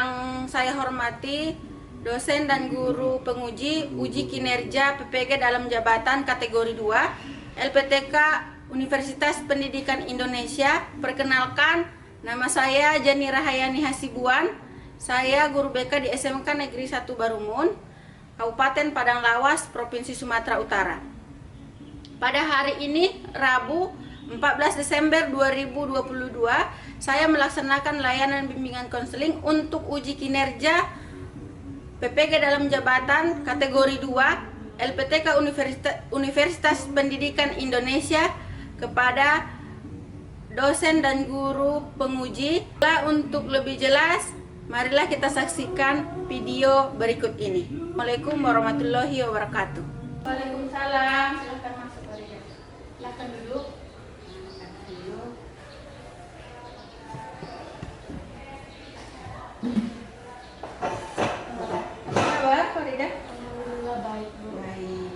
Yang saya hormati dosen dan guru penguji uji kinerja PPG dalam jabatan kategori 2 LPTK Universitas Pendidikan Indonesia. Perkenalkan, nama saya Jani Rahayani Hasibuan. Saya guru BK di SMK Negeri 1 Barumun, Kabupaten Padang Lawas, Provinsi Sumatera Utara. Pada hari ini, Rabu 14 Desember 2022, saya melaksanakan layanan bimbingan konseling untuk uji kinerja PPG dalam jabatan kategori 2 LPTK Universitas Pendidikan Indonesia kepada dosen dan guru penguji. Untuk lebih jelas, marilah kita saksikan video berikut ini. Assalamualaikum warahmatullahi wabarakatuh. Waalaikumsalam. Silakan masuk, Farida. Silakan duduk. Apa kabar, Farida? Alhamdulillah baik, Bu. Baik.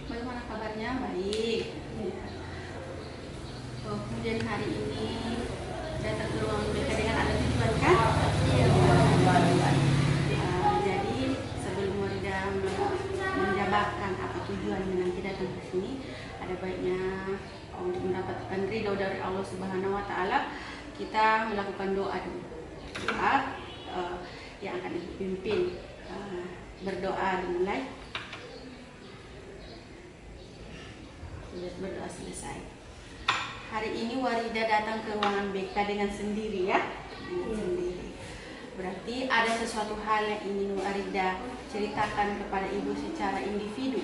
Bagaimana kabarnya? Baik. Kemudian hari ini datang ke ruang BK dengan ada tujuan, kan? Iya. Jadi sebelum Farida menjabarkan apa tujuannya nanti datang ke sini, ada baiknya untuk mendapatkan ridho dari Allah Subhanahu Wa Taala, kita melakukan doa dulu. Doa yang akan dipimpin. Berdoa dimulai. Sudah berdoa selesai. Hari ini Warida datang ke ruangan BK dengan sendiri, ya? Dengan sendiri. Berarti ada sesuatu hal yang ingin Warida ceritakan kepada ibu secara individu.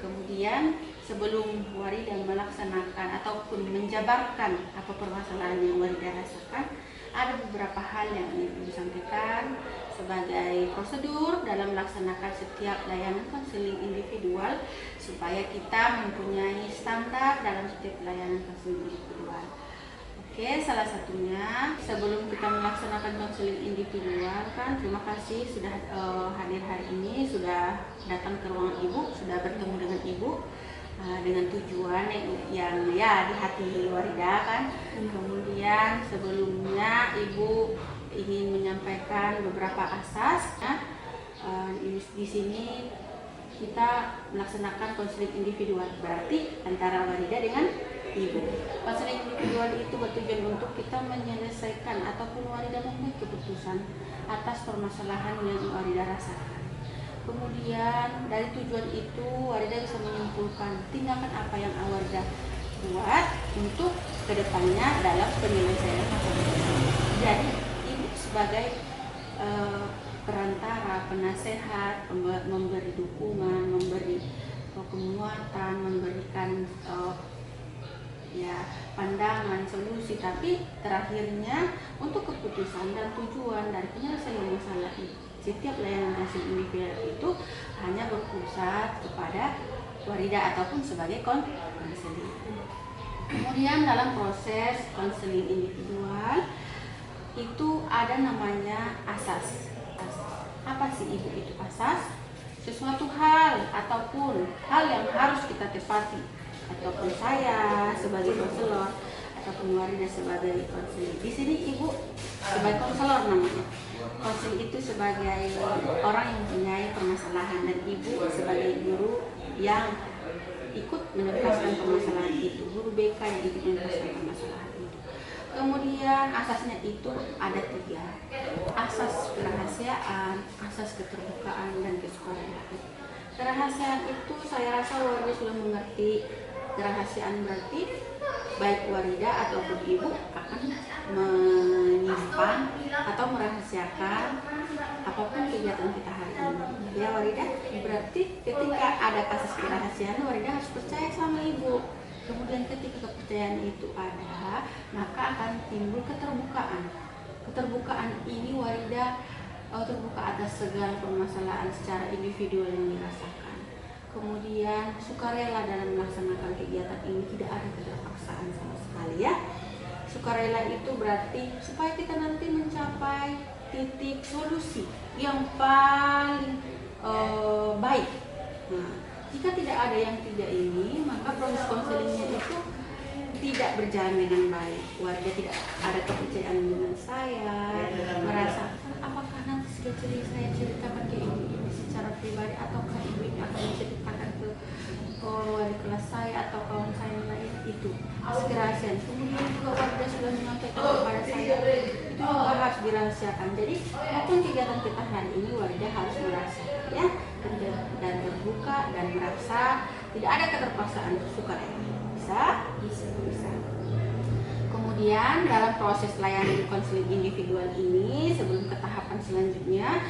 Kemudian sebelum Warida melaksanakan ataupun menjabarkan apa permasalahan yang Warida rasakan, ada beberapa hal yang ingin disampaikan sebagai prosedur dalam melaksanakan setiap layanan konseling individual supaya kita mempunyai standar dalam setiap layanan konseling individual. Oke, salah satunya sebelum kita melaksanakan konseling individual, kan, terima kasih sudah hadir hari ini, sudah datang ke ruangan ibu, sudah bertemu dengan ibu dengan tujuan yang ya di hati Warida, kan. Kemudian sebelumnya ibu ingin menyampaikan beberapa asas. Di sini kita melaksanakan konseling individual, berarti antara Warida dengan ibu. Konseling individual itu bertujuan untuk kita menyelesaikan ataupun Warida membuat keputusan atas permasalahan yang Warida rasakan. Kemudian dari tujuan itu Warida bisa menyimpulkan tindakan apa yang Warida buat untuk kedepannya dalam penyelesaian masalah. Jadi ibu sebagai perantara, penasehat, memberi dukungan, memberi penguatan, memberikan pandangan, solusi, tapi terakhirnya untuk keputusan dan tujuan dari penyelesaian masalah setiap layanan konseling individual itu hanya berpusat kepada Warida ataupun sebagai konseling. Kemudian dalam proses konseling individual itu ada namanya asas. Apa sih ibu itu asas? Sesuatu hal ataupun hal yang harus kita tepati, ataupun saya sebagai konselor ataupun Warida sebagai konseling. Di sini ibu sebagai konselor namanya. Konseling itu sebagai orang yang mempunyai permasalahan dan ibu sebagai guru yang ikut menuntaskan permasalahan itu, guru BK yang ikut menuntaskan permasalahan itu. Kemudian asasnya itu ada 3. Asas kerahasiaan, asas keterbukaan, dan kesukarelaan. Kerahasiaan itu saya rasa Warida sudah mengerti. Kerahasiaan berarti baik Warida ataupun ibu akan menyimpan atau merahasiakan apapun kegiatan kita hari ini. Ya Warida, berarti ketika ada kasus kerahasiaan Warida harus percaya sama ibu. Kemudian ketika kepercayaan itu ada, maka akan timbul keterbukaan. Keterbukaan ini Warida terbuka atas segala permasalahan secara individual yang dirasakan. Kemudian sukarela dalam melaksanakan kegiatan ini, tidak ada keterpaksaan sama sekali, ya. Sukarela itu berarti supaya kita nanti mencapai titik solusi yang paling baik. Nah, jika tidak ada yang 3 ini, maka proses konselingnya itu tidak tidak berjalan dengan baik, warga tidak ada kepercayaan dengan saya, merasa apakah nanti sekecil saya ceritakan ke ibu ini secara pribadi ataukah ibu ini akan menceritakan ke wali kelas saya atau kawan saya lain, itu kerahasiaan. Kemudian juga warga sudah menyampaikan kepada saya, itu juga harus dirahasiakan. Jadi maupun kegiatan kita hari ini warga harus merasa ya dan terbuka dan merasa tidak ada keterpaksaan, sukarela. Bisa. Kemudian dalam proses layanan konseling individual ini sebelum ke tahapan selanjutnya,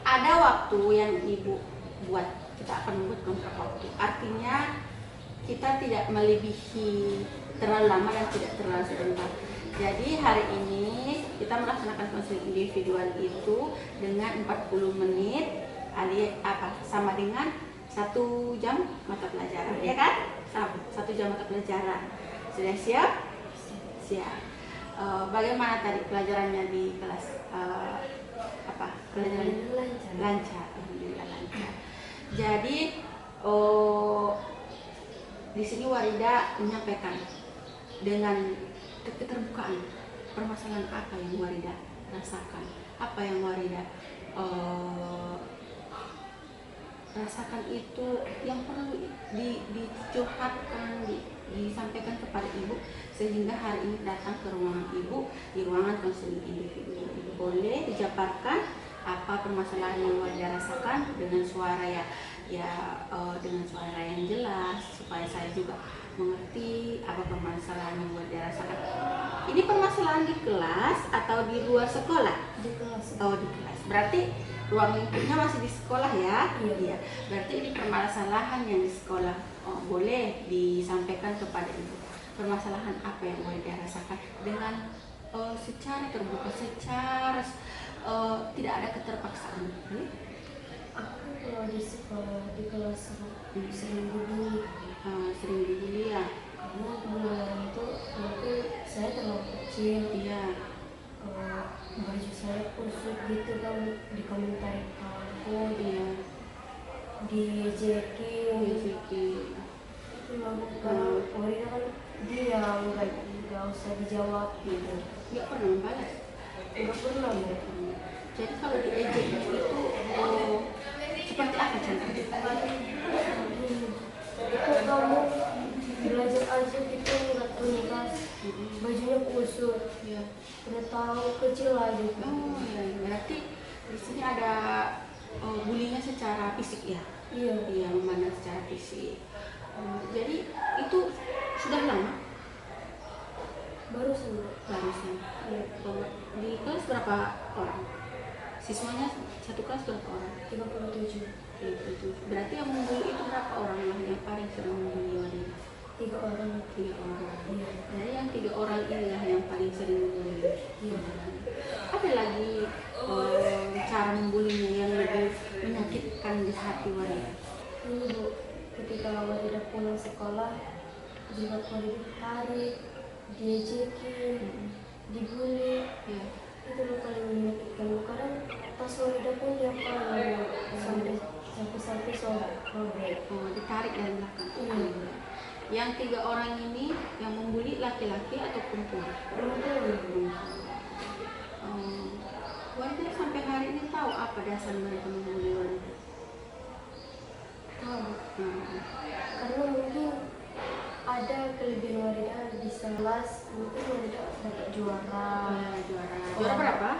ada waktu yang ibu buat. Kita akan membuat kontrak waktu. Artinya kita tidak melebihi terlalu lama dan tidak terlalu sebentar. Jadi hari ini kita melaksanakan konseling individual itu dengan 40 menit sama dengan 1 jam mata pelajaran, ya kan? 1 jam mata pelajaran. Sudah siap? Siap. Bagaimana tadi pelajarannya di kelas pelajaran lancar. Alhamdulillah lancar. Jadi di sini Warida menyampaikan dengan keterbukaan permasalahan apa yang Warida rasakan, apa yang Warida rasakan itu yang perlu dicurhatkan, disampaikan kepada ibu, sehingga hari ini datang ke ruangan ibu di ruangan konseling individu. Boleh dijabarkan apa permasalahan yang Warida rasakan dengan suara dengan suara yang jelas supaya saya juga mengerti apa permasalahan yang Warida rasakan. Ini permasalahan di kelas atau di luar sekolah? Di kelas. Oh, di kelas. Berarti ruang lingkupnya masih di sekolah ya? Iya. Berarti ini permasalahan yang di sekolah. Boleh disampaikan kepada ibu. Permasalahan apa yang Warida rasakan dengan secara terbuka, secara tidak ada keterpaksaan. Aku kalau di sekolah di kelas sering dibully. Sering dibully ya? Karena bulan itu mungkin saya terlalu kecil. Iya. Baju saya kusut gitu kan, dikomentari aku. Iya. Dijekin. Itu Karena Warida kan diam, nggak usah dijawab gitu. Nggak pernah membalas. Nggak pernah ya. Jadi kalau diejek itu seperti apa contohnya? Itu kamu belajar aja gitu nggak tuntas, bajunya kusut, Ya. udah tahu kecil aja. Oh ya, berarti di sini ada bullyingnya secara fisik ya? Iya, memandang secara fisik. Jadi itu sudah lama? Barusan. Ya. Di kelas berapa orang? Siswanya satu kelas berapa orang? 37. Berarti yang membuli itu berapa orang lah yang paling sering membuli Warida? 3 orang. 3 orang. Iya. Jadi yang 3 orang inilah yang paling sering membuli. Iya. Ada lagi cara membulinya yang lebih menyakitkan di hati Warida? Ini Bu, ketika Warida pulang sekolah, juga Warida ditarik, diejekin, dibully. Ya. Itu loh paling menyakitkan. Kadang pas Warida pun dia paling sampai sobek. Ditarik dari belakang. Iya. Yang 3 orang ini yang membuli laki-laki atau perempuan? Perempuan. Warida sampai hari ini tahu apa dasar mereka membuli Warida? Tahu. Karena mungkin ada kelebihan Warida di kelas, mungkin Warida dapat juara. Juara berapa?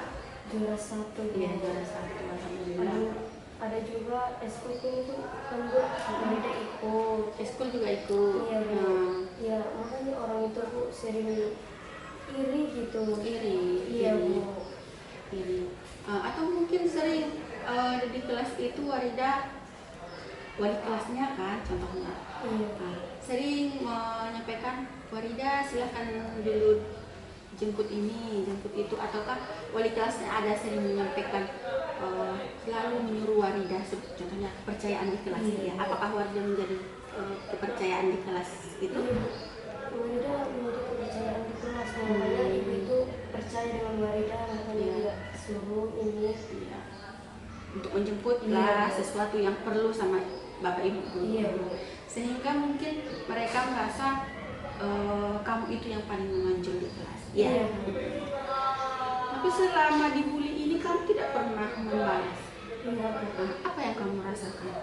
Juara 1. Iya, juara 1. Alhamdulillah. Ada juga eskul itu kan Bu, Warida ikut. Eskul juga ikut. Iya Bu. Ya makanya orang itu Bu sering iri gitu. Iya Bu. Iri. Atau mungkin sering di kelas itu Warida wali kelasnya kan contohnya. Iya. Sering menyampaikan Warida silahkan dulu jemput ini, jemput itu, ataukah wali kelasnya ada sering menyampaikan selalu menyuruh Warida, contohnya kepercayaan di kelas ya. Apakah Warida menjadi kepercayaan di kelas itu? Warida menjadi kepercayaan di kelas, makanya ibu itu percaya dengan Warida, makanya dia suruh ini untuk menjemput lah sesuatu yang perlu sama bapak ibu. Iya. Sehingga mungkin mereka merasa kamu itu yang paling menonjol di kelas. Ya. Iya. Tapi selama dibully ini kamu tidak pernah membalas. Enggak pernah. Apa yang kamu rasakan?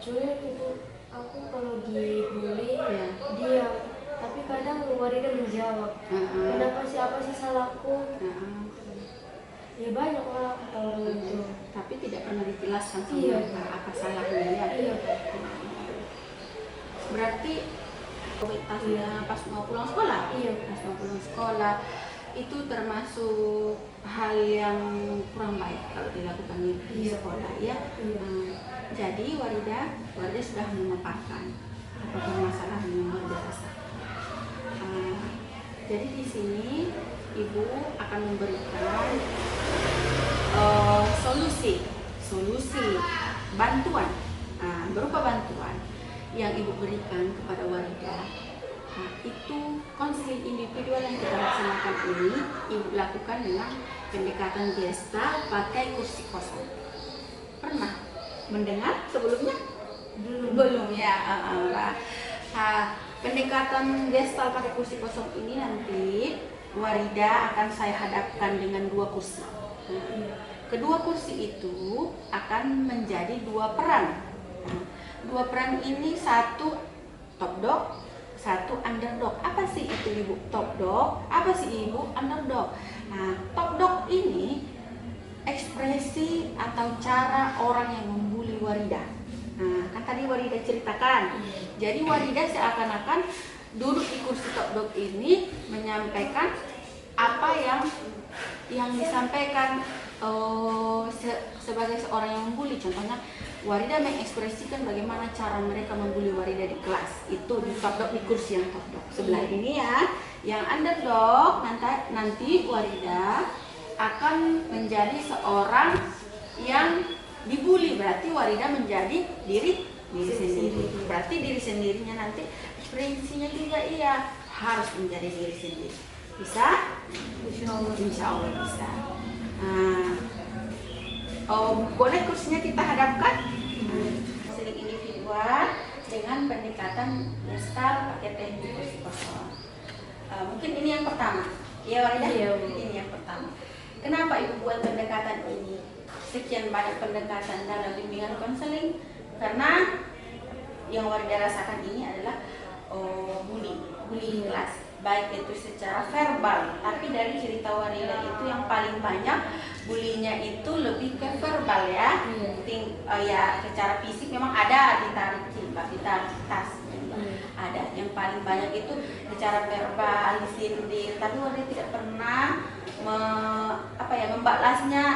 Soalnya itu aku kalau dibully Ya. diam, tapi kadang Warida menjawab. Kenapa sih, apa sih salahku? Ya banyak orang kata orang itu. Tapi tidak pernah dijelaskan sama Iya. apa salahnya ya. Iya. Berarti aktivitasnya pas mau pulang sekolah? Iya. Pas mau pulang sekolah itu termasuk hal yang kurang baik kalau dilakukan di Iya. sekolah ya. Iya. Jadi Warida sudah memaparkan apa permasalahan yang Warida rasakan. Jadi di sini ibu akan memberikan solusi bantuan, berupa bantuan yang ibu berikan kepada Warida. Itu konseling individual yang kita laksanakan ini ibu lakukan dengan pendekatan gestal pakai kursi kosong. Pernah mendengar sebelumnya? Belum ya. Pendekatan gestal pakai kursi kosong ini nanti Warida akan saya hadapkan dengan 2 kursi. Kedua kursi itu akan menjadi 2 peran. 2 peran ini, 1 top dog, 1 underdog. Apa sih itu ibu top dog? Apa sih ibu underdog? Top dog ini ekspresi atau cara orang yang membuli Warida. Kan tadi Warida ceritakan. Jadi Warida seakan-akan duduk di kursi top dog ini menyampaikan apa yang disampaikan sebagai seorang yang membuli. Contohnya Warida mengekspresikan bagaimana cara mereka membuli Warida di kelas. Itu di top dog, di kursi yang top dog. Sebelah ini ya. Yang underdog nanti Warida akan menjadi seorang yang dibully. Berarti Warida menjadi diri sendiri. Berarti diri sendirinya nanti ekspresinya juga iya harus menjadi diri sendiri. Bisa? Insya Allah bisa. Boleh kursinya kita hadapkan? Konseling individual dengan pendekatan gestal pakai teknik kursi kosong. Mungkin ini yang pertama. Ya Warida? Iya. Ini yang pertama. Kenapa ibu buat pendekatan ini? Sekian banyak pendekatan dalam bimbingan konseling karena yang Warida rasakan ini adalah bully kelas, baik itu secara verbal, tapi dari cerita Warida itu yang paling banyak bulinya itu lebih ke verbal ya. Ya secara fisik memang ada ditarik jilbab, ditarik tas, ada. Yang paling banyak itu secara verbal, disindir, tapi Warida tidak pernah membalasnya,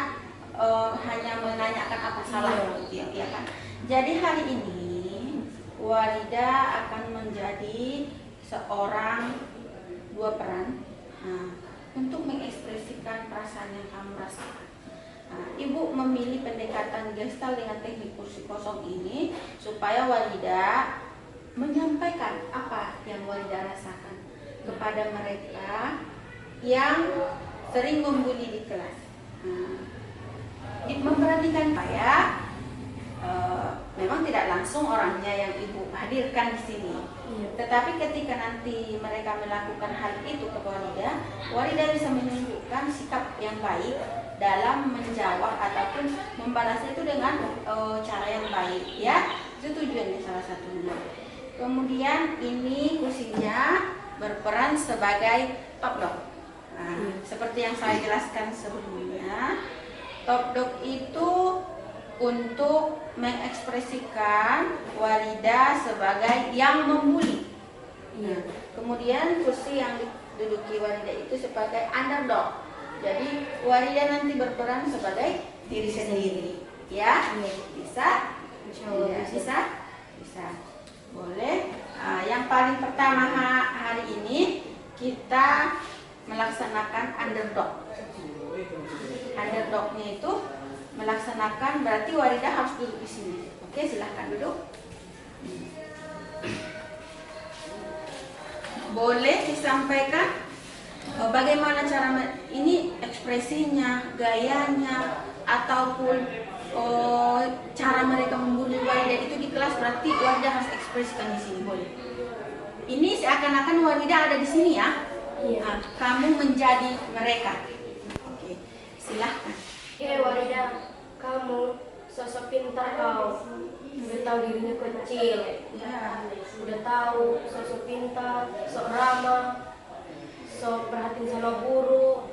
hanya menanyakan apa salah gitu ya kan. Jadi hari ini Warida akan menjadi seorang 2 peran untuk mengekspresikan perasaan yang kamu rasakan. Ibu memilih pendekatan gestal dengan teknik kursi kosong ini supaya Warida menyampaikan apa yang Warida rasakan kepada mereka yang sering membuli di kelas. Memperhatikan saya, memang tidak langsung orangnya yang ibu hadirkan di sini. Tetapi ketika nanti mereka melakukan hal itu ke Warida bisa menunjukkan sikap yang baik dalam menjawab ataupun membalasnya itu dengan cara yang baik ya. Itu tujuannya salah satunya. Kemudian ini kursinya berperan sebagai top dog. Seperti yang saya jelaskan sebelumnya, top dog itu untuk mengekspresikan Warida sebagai yang membuli. Kemudian kursi yang diduduki Warida itu sebagai underdog. Jadi Warida nanti berperan sebagai diri sendiri. Ya, bisa? Ya, bisa. Boleh. Yang paling pertama hari ini kita melaksanakan underdog. Underdognya itu melaksanakan berarti Warida harus duduk di sini. Oke, silahkan duduk. Boleh disampaikan bagaimana cara ini ekspresinya, gayanya, ataupun cara mereka membuli Warida itu di kelas. Berarti Warida harus ekspresikan di sini. Boleh. Ini seakan-akan wanita ada di sini ya. Iya. Nah, kamu menjadi mereka. Oke, silahkan. Warida, kamu sosok pintar kau. Udah tahu dirinya kecil. Ya. Udah tahu sosok pintar, sok ramah, sok perhatian sama guru.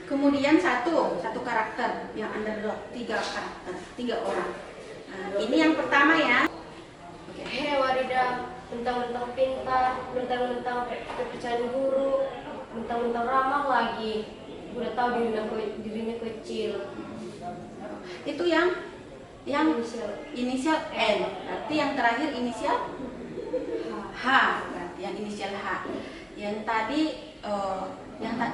Kemudian satu karakter yang underdog, 3 karakter, 3 orang. Nah, ini yang pertama ya. Oke. Warida, mentang-mentang pintar, mentang-mentang kepercayaan guru, mentang-mentang ramah lagi. Udah tahu dirinya kecil. Itu yang inisial N. Berarti yang terakhir inisial H. Berarti yang inisial H. Yang tadi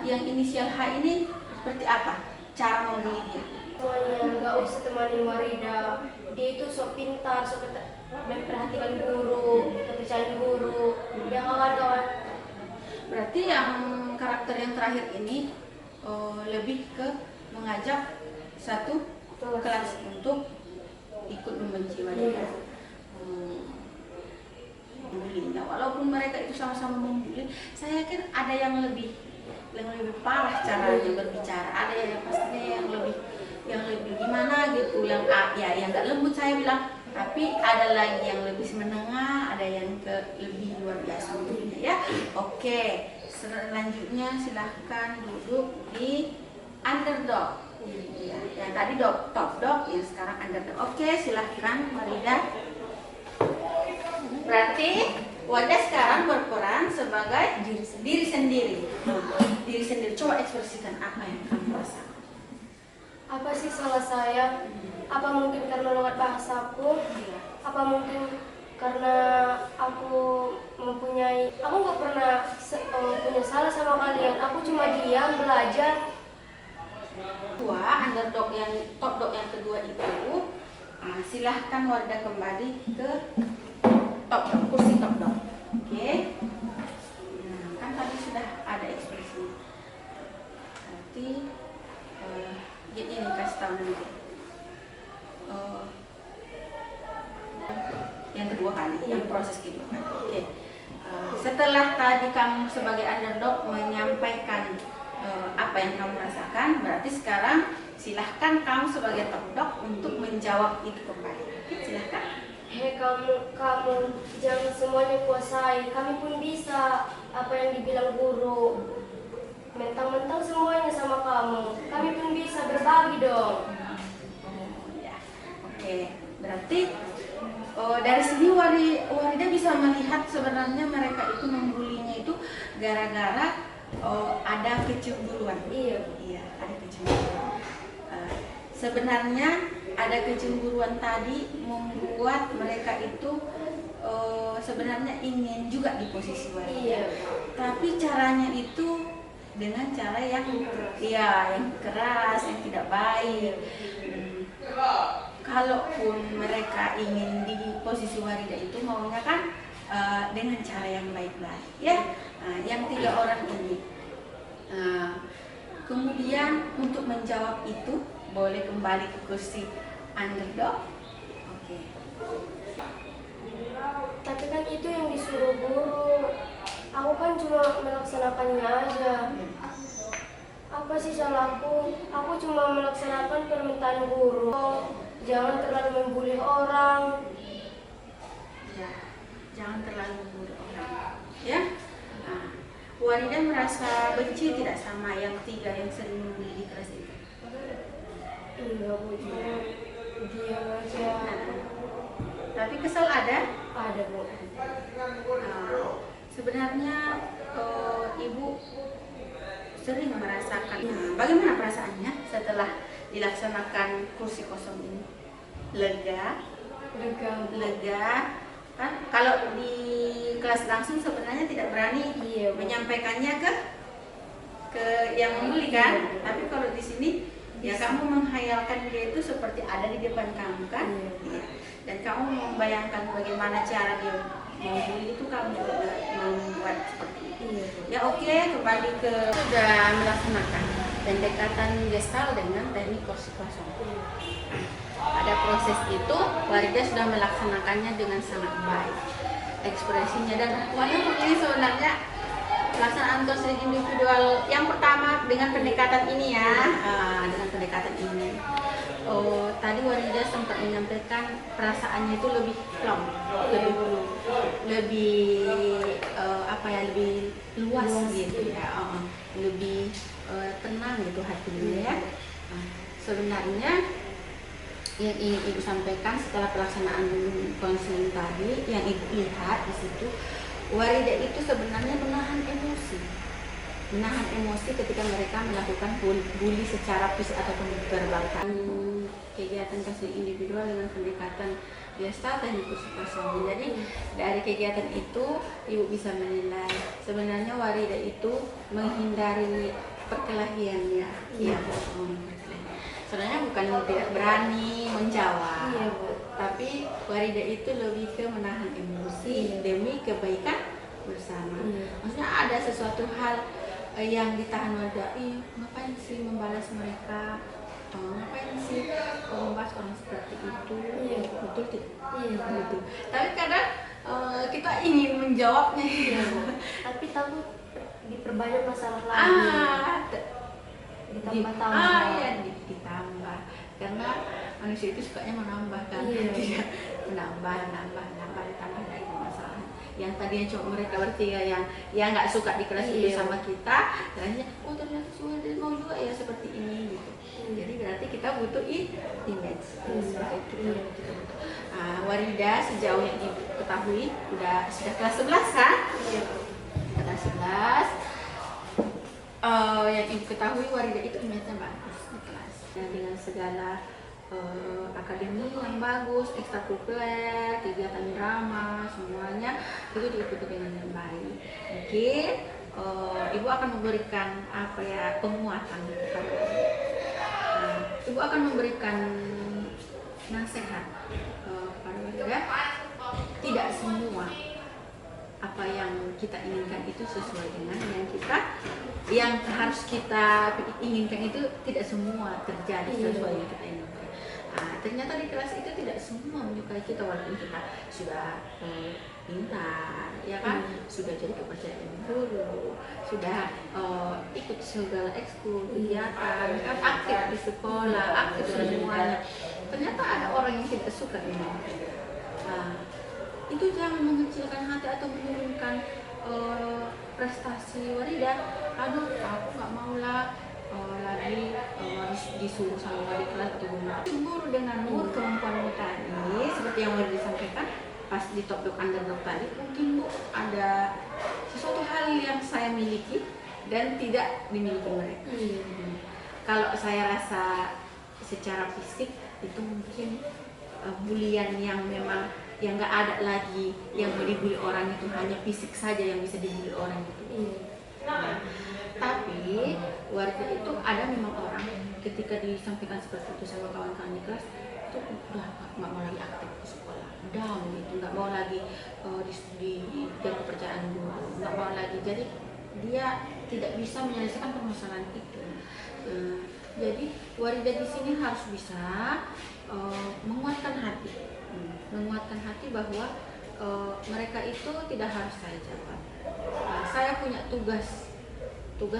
yang inisial H ini seperti apa? Cara membuli dia? Semuanya nggak usah temanin Warida. Dia itu sok pintar, sok memperhatikan guru, kepercayaan guru. Ya kawan-kawan. Berarti yang karakter yang terakhir ini lebih ke mengajak satu kelas untuk ikut membenci wanita. Membulinya, walaupun mereka itu sama-sama membuli, saya yakin ada yang lebih parah caranya berbicara, ada yang pastinya yang lebih gimana gitu, yang nggak lembut saya bilang, tapi ada lagi yang lebih menengah, ada yang lebih luar biasa membulinya ya. Oke, selanjutnya silahkan duduk di underdog. Ya, yang tadi top dog, yang sekarang underdog. Oke, silahkan Warida. Berarti Warida sekarang berperan sebagai diri sendiri. Diri sendiri. Coba ekspresikan apa yang kamu rasakan. Apa sih salah saya? Apa mungkin karena lewat bahasaku? Apa mungkin karena aku nggak pernah punya salah sama kalian. Aku cuma diam belajar. Underdog yang top dog yang kedua itu, silahkan Warida kembali ke top dog, kursi top dog. Oke. Nah, kan tadi sudah ada ekspresi. Berarti ini kasih tahu nanti. Yang kedua kali, yang proses kedua kali. Oke. Setelah tadi kamu sebagai underdog menyampaikan apa yang kamu rasakan, berarti sekarang silahkan kamu sebagai top dog untuk menjawab itu kembali. Oke, silahkan. Kamu jangan semuanya kuasai. Kami pun bisa apa yang dibilang guru. Mentang-mentang semuanya sama kamu. Kami pun bisa berbagi dong. Ya. Oke, berarti dari sini Warida bisa melihat sebenarnya mereka itu membulinya itu gara-gara ada kecemburuan. Iya, ada kecemburuan. Sebenarnya ada kecemburuan tadi membuat mereka itu sebenarnya ingin juga di posisi Warida. Iya. Tapi caranya itu dengan cara yang keras, yang tidak baik. Kalaupun mereka ingin di posisi Warida itu maunya kan dengan cara yang baik-baik ya. Yang 3 orang ini. Kemudian untuk menjawab itu boleh kembali ke kursi underdog. Oke. Tapi kan itu yang disuruh guru. Aku kan cuma melaksanakannya aja. Apa sih salahku? Aku cuma melaksanakan permintaan guru. Jangan terlalu membuli orang. Ya, jangan terlalu membuli orang. Ya. Warida merasa benci tidak sama yang 3 yang sering membuli di kelas itu? Enggak, Bu. Diam aja. Tapi kesal ada? Ada, Bu. Sebenarnya Ibu sering merasakan. Bagaimana perasaannya setelah dilaksanakan kursi kosong ini? Lega? Kan kalau di kelas langsung sebenarnya tidak berani menyampaikannya ke yang membuli kan, tapi kalau di sini ya kamu menghayalkan dia itu seperti ada di depan kamu kan, dan kamu membayangkan bagaimana cara dia membuli itu, kamu membuat seperti itu. Ya oke, kembali ke sudah melaksanakan. pendekatan gestal dengan teknik kursi kosong. Pada proses itu Warida sudah melaksanakannya dengan sangat baik, ekspresinya dan walaupun ini sebenarnya pelaksanaan konseling individual yang pertama dengan pendekatan ini ya, dengan pendekatan ini. Tadi Warida sempat menyampaikan perasaannya itu lebih plong, lebih lebih luas gitu ya, lebih tenang gitu hatinya ya. Sebenarnya yang ingin Ibu sampaikan setelah pelaksanaan konseling tadi, yang Ibu lihat di situ, Warida itu sebenarnya menahan emosi ketika mereka melakukan bully secara fisik ataupun verbal. Kegiatan konseling individual dengan pendekatan gestal teknik kursi kosong. Jadi dari kegiatan itu Ibu bisa menilai sebenarnya Warida itu menghindari perkelahian ya. Iya, sebenarnya bukan tidak berani menjawab, tapi Warida itu lebih ke menahan emosi demi kebaikan bersama. Maksudnya ada sesuatu hal yang ditahan Warida, ngapain sih membalas mereka, ngapain sih membahas orang seperti itu, betul tidak? Betul. Tapi kadang kita ingin menjawabnya, tapi takut diperbanyak masalah lagi. Ditambah karena manusia itu sukanya menambah kan, menambah lagi masalah. Yang tadinya cuma mereka bertiga yang nggak suka di kelas itu sama kita, ternyata ternyata sudah mau juga ya seperti ini gitu. Jadi berarti kita butuh image seperti itu. Warida sejauh yang Ibu ketahui sudah kelas 11 kan? Kelas 11. Yang Ibu ketahui Warida itu image-nya bagus di kelas. Dengan segala akademi yang bagus, ekstrakurikuler, kegiatan drama, semuanya itu diikuti dengan yang baik. Mungkin Ibu akan memberikan penguatan kepada Ibu akan memberikan nasihat kepada Warida. Tidak semua apa yang kita inginkan itu sesuai dengan yang harus kita inginkan, itu tidak semua terjadi sesuai yang kita inginkan. Ternyata di kelas itu tidak semua menyukai kita walaupun kita sudah pintar, ya kan, sudah jadi kepercayaan guru, sudah ikut segala ekskul kegiatan, kan, aktif di sekolah, aktif semuanya. Ternyata ada orang yang tidak suka ini. Itu jangan mengecilkan hati atau menurunkan prestasi Warida. Aku nggak mau lah lagi disuruh sama wali kelas atau guru. Guru dengan kemampuanmu tadi, seperti yang Warida sampaikan pas di top dog underdog tadi, mungkin Bu ada sesuatu hal yang saya miliki dan tidak dimiliki mereka. Kalau saya rasa secara fisik itu mungkin bulian yang memang yang nggak ada lagi, yang mau dibully orang itu hanya fisik saja yang bisa dibully orang itu. Tapi Warida itu ada memang orang ketika disampaikan seperti itu sama kawan-kawan di kelas itu udah nggak mau lagi aktif di sekolah, down gitu, nggak mau lagi di kepercayaan guru, nggak mau lagi, jadi dia tidak bisa menyelesaikan permasalahan itu. Jadi Warida di sini harus bisa menguatkan hati bahwa mereka itu tidak harus saya jawab. Saya punya tugas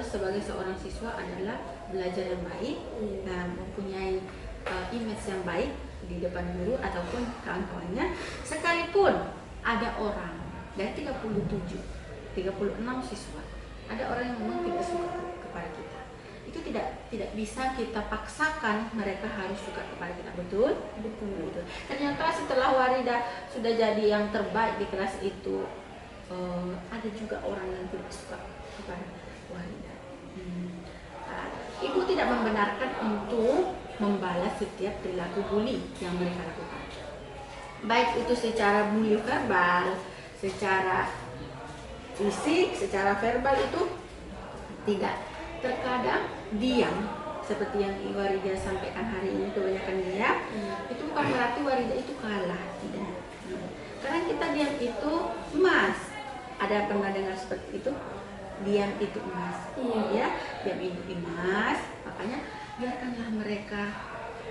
sebagai seorang siswa adalah belajar yang baik dan mempunyai image yang baik di depan guru ataupun kawan-kawannya, sekalipun ada orang dari 36 siswa, ada orang yang memang tidak suka kepada kita. Itu tidak bisa kita paksakan mereka harus suka kepada kita, betul. Ternyata setelah Warida sudah jadi yang terbaik di kelas itu, ada juga orang yang tidak suka kepada Warida. Ibu tidak membenarkan untuk membalas setiap perilaku bully yang mereka lakukan, baik itu secara bully verbal, secara fisik, secara verbal, itu tidak. Terkadang diam, seperti yang Warida sampaikan hari ini, kebanyakan diam, itu bukan berarti Warida itu kalah, tidak. Karena kita diam itu, Mas, ada pernah dengar seperti itu? diam itu emas. Iya. Ya, diam itu emas. Makanya biarkanlah mereka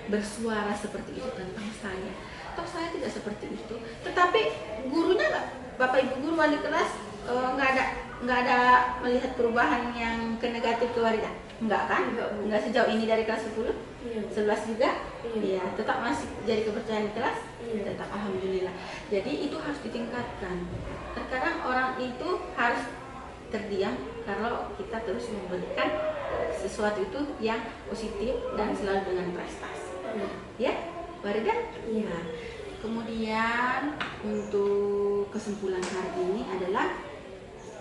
bersuara seperti itu tentang saya. Toh saya tidak seperti itu. Tetapi gurunya nggak, Bapak Ibu guru wali kelas nggak ada melihat perubahan yang ke negatif ke Warida. Enggak kan? Enggak sejauh ini dari kelas 10, Iya. 11 juga. Iya. Iya, tetap masih jadi kepercayaan kelas. Iya. Tetap alhamdulillah. Jadi itu harus ditingkatkan. Terkadang orang itu harus terdiam kalau kita terus memberikan sesuatu itu yang positif dan selalu dengan prestasi. Ya, Warida? Iya. Nah, kemudian untuk kesimpulan hari ini adalah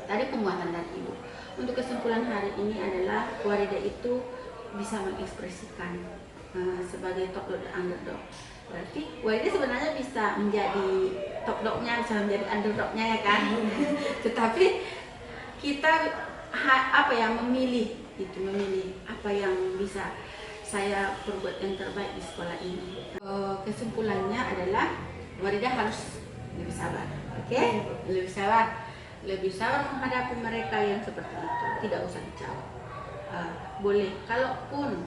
tadi penguatan dari ibu. Untuk kesimpulan hari ini adalah Warida itu bisa mengekspresikan sebagai top dog dan underdog. Berarti Warida sebenarnya bisa menjadi top dognya, bisa menjadi underdognya ya kan. Tetapi kita memilih apa yang bisa saya perbuat yang terbaik di sekolah ini. Kesimpulannya adalah Warida harus lebih sabar, oke? Lebih sabar menghadapi mereka yang seperti itu. Tidak usah dijawab. Boleh, kalaupun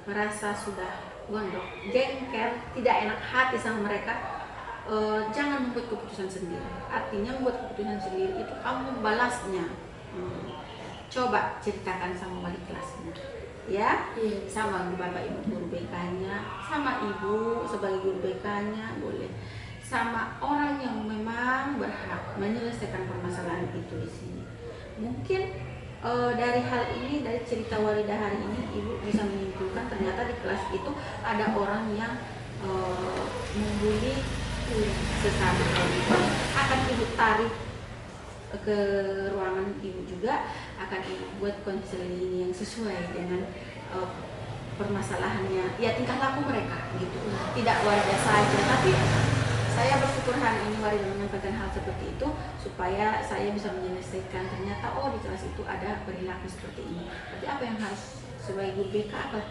merasa sudah gondok, jengkel, tidak enak hati sama mereka, jangan membuat keputusan sendiri. Artinya membuat keputusan sendiri itu kamu balasnya. Coba ceritakan sama wali kelasnya, ya, sama bapak ibu guru BK-nya, sama ibu sebagai guru BK-nya, boleh, sama orang yang memang berhak menyelesaikan permasalahan itu di sini. Mungkin dari hal ini, dari cerita Warida hari ini, ibu bisa menyimpulkan ternyata di kelas itu ada orang yang membuli sesama ibu. Akan ibu tarik ke ruangan ibu juga, akan ibu buat konseling yang sesuai dengan permasalahannya, ya tingkah laku mereka gitu. Tidak Warida saja, tapi saya bersyukur hari ini Warida menyampaikan hal seperti itu supaya saya bisa menyelesaikan. Ternyata di kelas itu ada perilaku seperti ini. Tapi apa yang harus sebagai guru BK, apa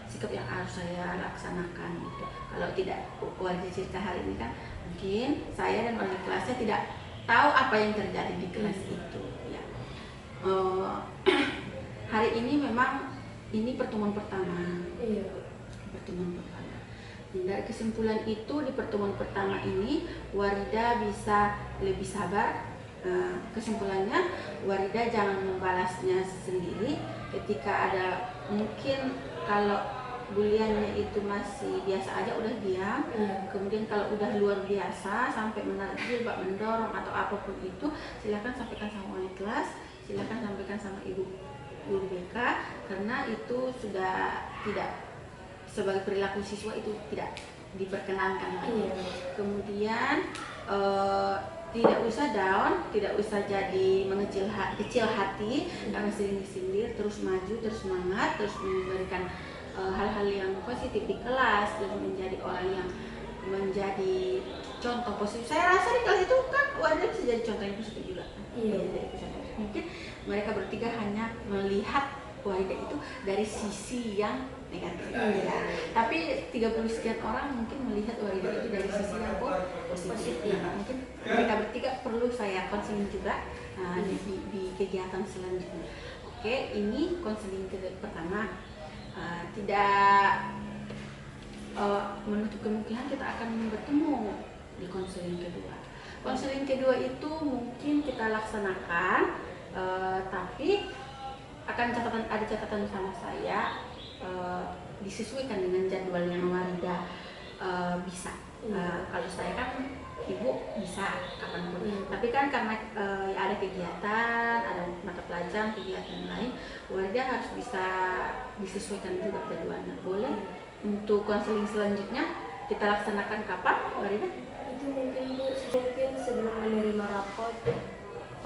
sikap yang harus saya laksanakan gitu. Kalau tidak Warida cerita hari ini kan mungkin saya dan wali kelasnya tidak tahu apa yang terjadi di kelas itu ya. Hari ini memang ini pertemuan pertama. Iya. Pertemuan pertama. Dari kesimpulan itu di pertemuan pertama ini Warida bisa lebih sabar. Kesimpulannya Warida jangan membalasnya sendiri ketika ada, mungkin kalau buliannya itu masih biasa aja udah diam. Kemudian kalau udah luar biasa sampai menarik jilbab, mendorong atau apapun itu, silakan sampaikan sama wali kelas, silakan sampaikan sama ibu guru BK, karena itu sudah tidak sebagai perilaku siswa, itu tidak diperkenankan lagi. Kemudian tidak usah down, tidak usah jadi kecil hati karena sering disindir, terus maju, terus semangat, terus memberikan hal-hal yang positif di kelas, dan menjadi orang yang menjadi contoh positif. Saya rasa di kelas itu kan Warida bisa jadi contoh yang positif juga. Iya. Mungkin mereka bertiga hanya melihat Warida itu dari sisi yang negatif. Ya. Tapi 30 sekian orang mungkin melihat Warida itu dari sisi yang positif. Ya. Mungkin mereka bertiga perlu saya konseling juga di kegiatan selanjutnya. Oke, ini konseling pertama. Tidak menutup kemungkinan kita akan bertemu di konseling kedua. Konseling kedua itu mungkin kita laksanakan, tapi akan ada catatan sama saya, disesuaikan dengan jadwal yang Warida bisa. Kalau saya kan ibu bisa kapanpun, tapi kan karena ada kegiatan, ada mata pelajaran, kegiatan lain, Warida harus bisa disesuaikan juga jadwalnya. Boleh. Untuk konseling selanjutnya kita laksanakan kapan, Warida? Itu mungkin sebelum menerima rapot.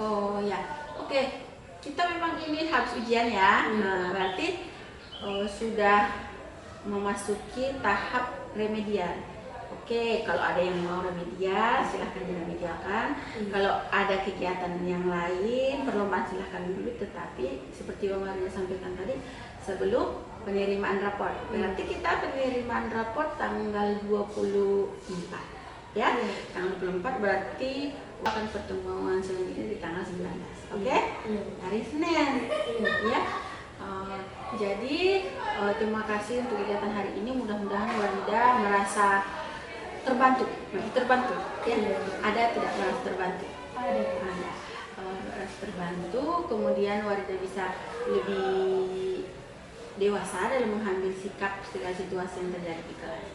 Oh ya, oke. Kita memang ini harus ujian ya. Berarti sudah memasuki tahap remedial. Oke, kalau ada yang mau remedial, silahkan diremedialkan. Kalau ada kegiatan yang lain, perlombaan silahkan dulu. Tetapi seperti yang Warida sampaikan tadi, sebelum penerimaan raport. Berarti kita penerimaan raport tanggal 24. Ya, tanggal 24 berarti akan pertemuan selanjutnya di tanggal 19. Oke? Hari Senin. Ya. Jadi terima kasih untuk kegiatan hari ini. Mudah-mudahan Warida merasa terbantu, ya. Ada tidak merasa terbantu? Ada. Merasa terbantu. Kemudian Warida bisa lebih dewasa dalam mengambil sikap segala situasi yang terjadi di kelas.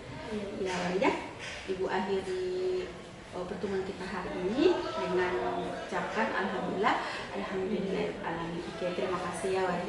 Ya Warida, Ibu akhiri pertemuan kita hari ini dengan mengucapkan alhamdulillah. Oke, terima kasih ya Warida.